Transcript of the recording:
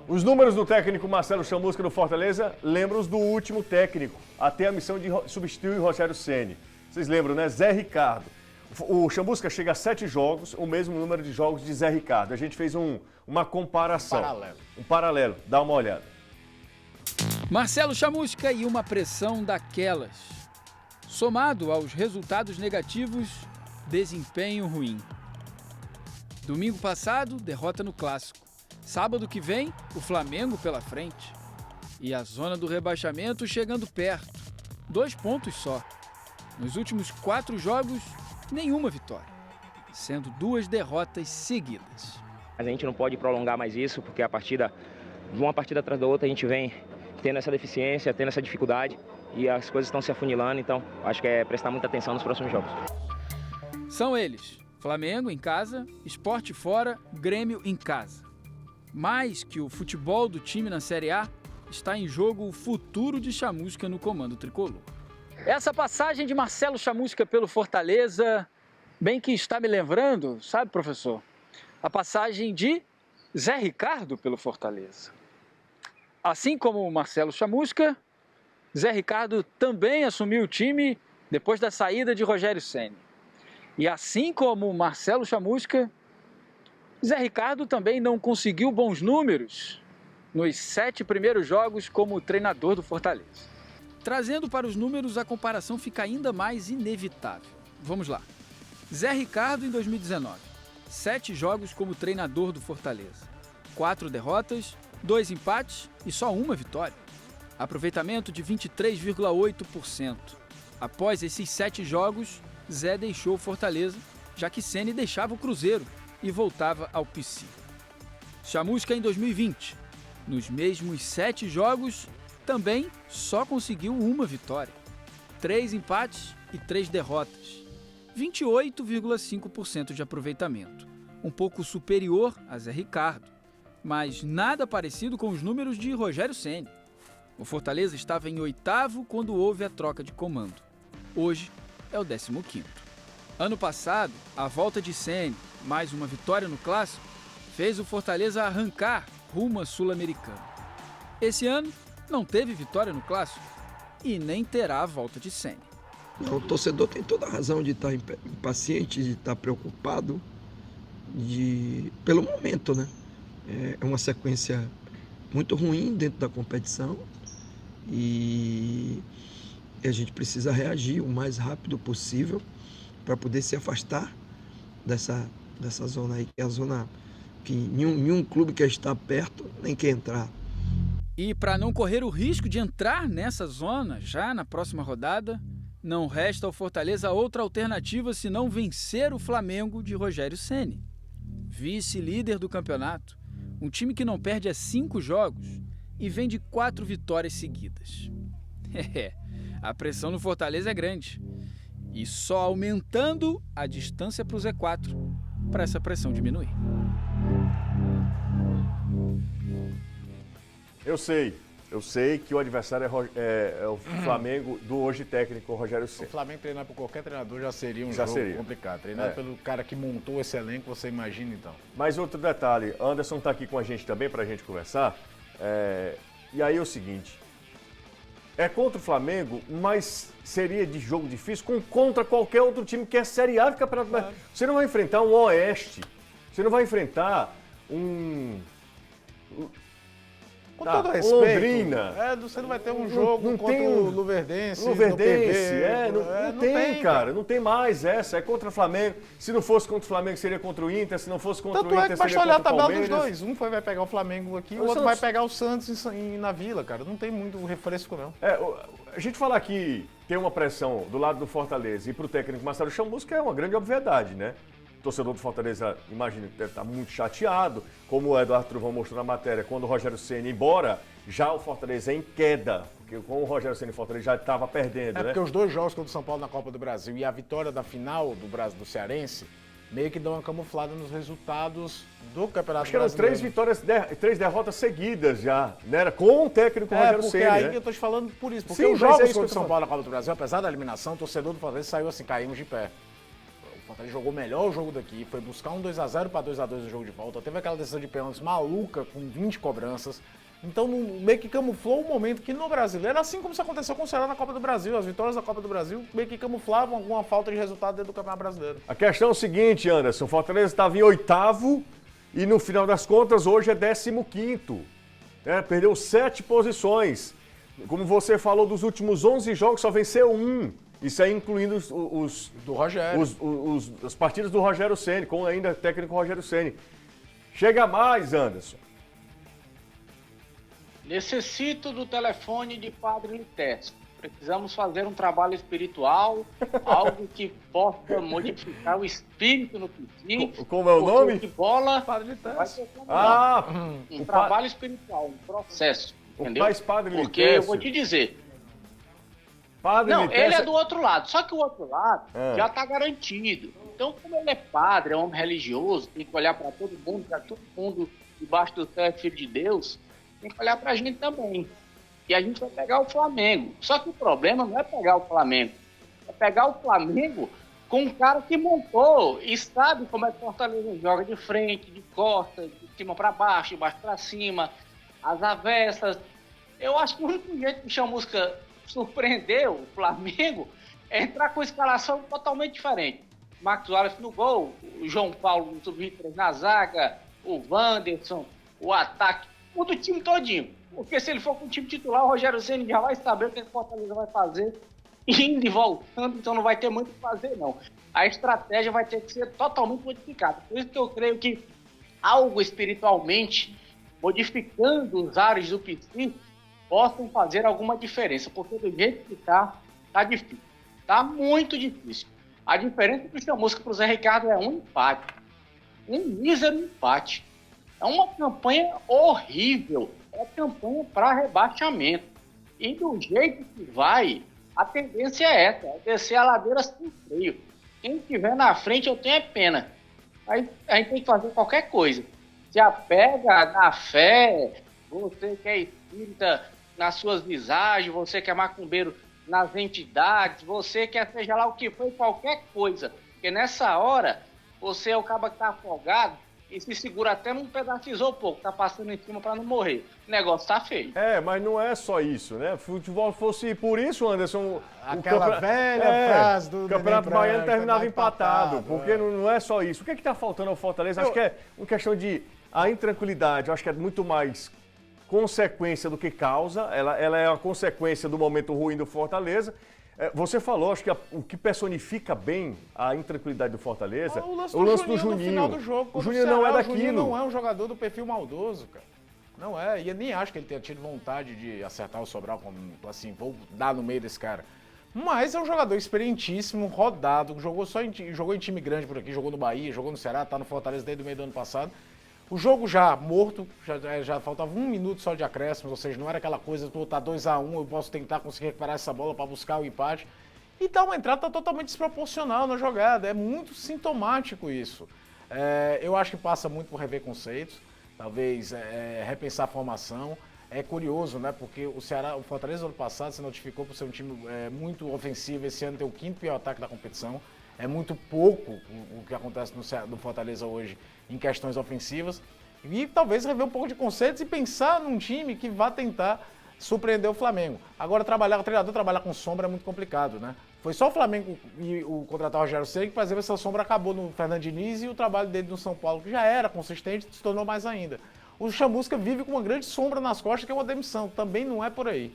Os números do técnico Marcelo Chamusca do Fortaleza lembram os do último técnico, até a missão de substituir o Rogério Ceni. Vocês lembram, né? Zé Ricardo. O Chamusca chega a 7 jogos, o mesmo número de jogos de Zé Ricardo. A gente fez uma comparação. Um paralelo. Dá uma olhada. Marcelo Chamusca e uma pressão daquelas. Somado aos resultados negativos, desempenho ruim. Domingo passado, derrota no Clássico. Sábado que vem, o Flamengo pela frente. E a zona do rebaixamento chegando perto. 2 pontos só. Nos últimos 4 jogos, nenhuma vitória. Sendo 2 derrotas seguidas. A gente não pode prolongar mais isso, porque uma partida atrás da outra, a gente vem tendo essa deficiência, tendo essa dificuldade. E as coisas estão se afunilando, então acho que é prestar muita atenção nos próximos jogos. São eles, Flamengo em casa, Sport fora, Grêmio em casa. Mais que o futebol do time na Série A, está em jogo o futuro de Chamusca no comando tricolor. Essa passagem de Marcelo Chamusca pelo Fortaleza, bem que está me lembrando, sabe, professor? A passagem de Zé Ricardo pelo Fortaleza. Assim como o Marcelo Chamusca, Zé Ricardo também assumiu o time depois da saída de Rogério Ceni. E assim como o Marcelo Chamusca, Zé Ricardo também não conseguiu bons números nos 7 primeiros jogos como treinador do Fortaleza. Trazendo para os números, a comparação fica ainda mais inevitável. Vamos lá. Zé Ricardo em 2019. 7 jogos como treinador do Fortaleza. 4 derrotas, 2 empates e só 1 vitória. Aproveitamento de 23,8%. Após esses 7 jogos, Zé deixou o Fortaleza, já que Ceni deixava o Cruzeiro e voltava ao PC. Chamusca em 2020. Nos mesmos 7 jogos, também só conseguiu 1 vitória. 3 empates e 3 derrotas. 28,5% de aproveitamento. Um pouco superior a Zé Ricardo, mas nada parecido com os números de Rogério Ceni. O Fortaleza estava em 8º quando houve a troca de comando. Hoje é o 15º. Ano passado, a volta de Ceni, mais uma vitória no Clássico, fez o Fortaleza arrancar rumo à Sul-Americana. Esse ano, não teve vitória no Clássico e nem terá a volta de Ceni. O torcedor tem toda a razão de estar impaciente, de estar preocupado pelo momento, né? É uma sequência muito ruim dentro da competição e a gente precisa reagir o mais rápido possível para poder se afastar dessa zona aí, que é a zona que nenhum clube quer estar perto nem quer entrar. E para não correr o risco de entrar nessa zona já na próxima rodada, não resta ao Fortaleza outra alternativa senão vencer o Flamengo de Rogério Ceni. Vice-líder do campeonato, um time que não perde há 5 jogos e vem de 4 vitórias seguidas. A pressão no Fortaleza é grande. E só aumentando a distância para o Z4, para essa pressão diminuir. Eu sei que o adversário é o Flamengo do hoje técnico Rogério Ceni. O Flamengo treinar por qualquer treinador já seria um jogo complicado. Treinar pelo cara que montou esse elenco, você imagina então. Mas outro detalhe, Anderson está aqui com a gente também para a gente conversar. E aí é o seguinte, é contra o Flamengo, mas seria de jogo difícil contra qualquer outro time que é Série A do Campeonato Brasileiro. Você não vai enfrentar um Oeste, você não vai enfrentar com todo respeito, Londrina. Você não vai ter um jogo contra o Luverdense. Não tem, cara. Não tem mais essa. É contra o Flamengo. Se não fosse contra o Flamengo, seria contra o Inter. Se não fosse contra o Inter, seria contra o Palmeiras. Tanto é que basta olhar a tabela dos dois. Um vai pegar o Flamengo aqui, o outro vai pegar o Santos na Vila, cara. Não tem muito refresco, não. A gente falar que tem uma pressão do lado do Fortaleza e pro técnico Marcelo Chamusca é uma grande obviedade, né? O torcedor do Fortaleza, imagina, deve estar muito chateado, como o Eduardo Truvão mostrou na matéria, quando o Rogério Ceni ia embora, já o Fortaleza é em queda, porque com o Rogério Ceni, o Fortaleza já estava perdendo, né? Porque os 2 jogos contra o São Paulo na Copa do Brasil e a vitória da final do Cearense, meio que dão uma camuflada nos resultados do Campeonato Brasileiro. Acho que eram 3 derrotas seguidas já, né? Era com o técnico Rogério Ceni, aí né? que eu tô te falando por isso, porque os jogos contra o São Paulo na Copa do Brasil, apesar da eliminação, o torcedor do Fortaleza saiu assim, caímos de pé. Fortaleza jogou melhor o jogo daqui, foi buscar um 2x0 para 2x2 no jogo de volta, teve aquela decisão de pênaltis maluca com 20 cobranças. Então meio que camuflou um momento que no Brasileiro, assim como isso aconteceu com o Ceará na Copa do Brasil, as vitórias da Copa do Brasil meio que camuflavam alguma falta de resultado dentro do Campeonato Brasileiro. A questão é o seguinte, Anderson, o Fortaleza estava em 8º e no final das contas hoje é 15º. Perdeu 7 posições. Como você falou, dos últimos 11 jogos só venceu 1. Isso aí incluindo do Rogério. As partidas do Rogério Ceni, com ainda técnico Rogério Ceni. Chega mais, Anderson. Necessito do telefone de Padre Litécio. Precisamos fazer um trabalho espiritual, algo que possa modificar o espírito no Piqui. Como é o nome? De bola. Padre Litécio. Vai ser um Padre... trabalho espiritual, um processo. Entendeu? Padre Porque Litécio. eu vou te dizer. Padre Não, Litécio... ele é do outro lado, só que o outro lado já está garantido. Então, como ele é padre, é homem religioso, tem que olhar para todo mundo debaixo do céu é filho de Deus, tem que olhar para a gente também. E a gente vai pegar o Flamengo. Só que o problema não é pegar o Flamengo, é pegar o Flamengo com um cara que montou e sabe como é que o Fortaleza joga de frente, de costa, de cima para baixo, de baixo para cima, as avessas. Eu acho que o único jeito que o Chamusca surpreendeu o Flamengo é entrar com escalação totalmente diferente. Marcos Wallace no gol, o João Paulo no sub-23 na zaga, o Wanderson, o ataque, o do time todinho. Porque se ele for com o time titular, o Rogério Ceni já vai saber o que o Fortaleza vai fazer, indo e voltando, então não vai ter muito o que fazer, não. A estratégia vai ter que ser totalmente modificada. Por isso que eu creio que algo espiritualmente, modificando os ares do PC, possam fazer alguma diferença, porque do jeito que tá difícil. Tá muito difícil. A diferença do Chamusca para o Zé Ricardo é um empate. Um mísero empate. É uma campanha horrível. É campanha para rebaixamento. E do jeito que vai, a tendência é essa, é descer a ladeira sem freio. Quem estiver na frente, eu tenho pena. Aí a gente tem que fazer qualquer coisa. Se apega na fé, você que é espírita nas suas visagens, você que é macumbeiro nas entidades, você quer seja lá o que for, qualquer coisa. Porque nessa hora, você é o cara que tá afogado e se segura até num pedaço de isopor, tá passando em cima para não morrer. O negócio tá feio. Mas não é só isso, né? Futebol fosse por isso, Anderson... Aquela velha frase do Campeonato Baiano terminava empatado, porque não é só isso. O que tá faltando ao Fortaleza? Acho que é uma questão de... A intranquilidade, eu acho que é muito mais consequência do que causa, ela é uma consequência do momento ruim do Fortaleza. Você falou, acho que o que personifica bem a intranquilidade do Fortaleza, o lance do Juninho. No final do jogo, o Juninho não é daquilo. O Juninho não é um jogador do perfil maldoso, cara. Não é, e eu nem acho que ele tenha tido vontade de acertar o Sobral, como assim, vou dar no meio desse cara. Mas é um jogador experientíssimo, rodado, jogou em time grande por aqui, jogou no Bahia, jogou no Ceará, tá no Fortaleza desde o meio do ano passado. O jogo já morto, já faltava 1 minuto só de acréscimos, ou seja, não era aquela coisa, tá 2-1, eu posso tentar conseguir recuperar essa bola para buscar o empate. E dá uma entrada totalmente desproporcional na jogada, é muito sintomático isso. Eu acho que passa muito por rever conceitos, talvez repensar a formação. É curioso, né? Porque o Fortaleza ano passado se notificou por ser um time muito ofensivo, esse ano tem o 5º pior ataque da competição. É muito pouco o que acontece no Fortaleza hoje em questões ofensivas. E talvez rever um pouco de conceitos e pensar num time que vá tentar surpreender o Flamengo. Agora, o treinador trabalhar com sombra é muito complicado, né? Foi só o Flamengo e o contratar o Rogério Ceni que, para ver, essa sombra acabou no Fernando Diniz, e o trabalho dele no São Paulo, que já era consistente, se tornou mais ainda. O Chamusca vive com uma grande sombra nas costas, que é uma demissão. Também não é por aí.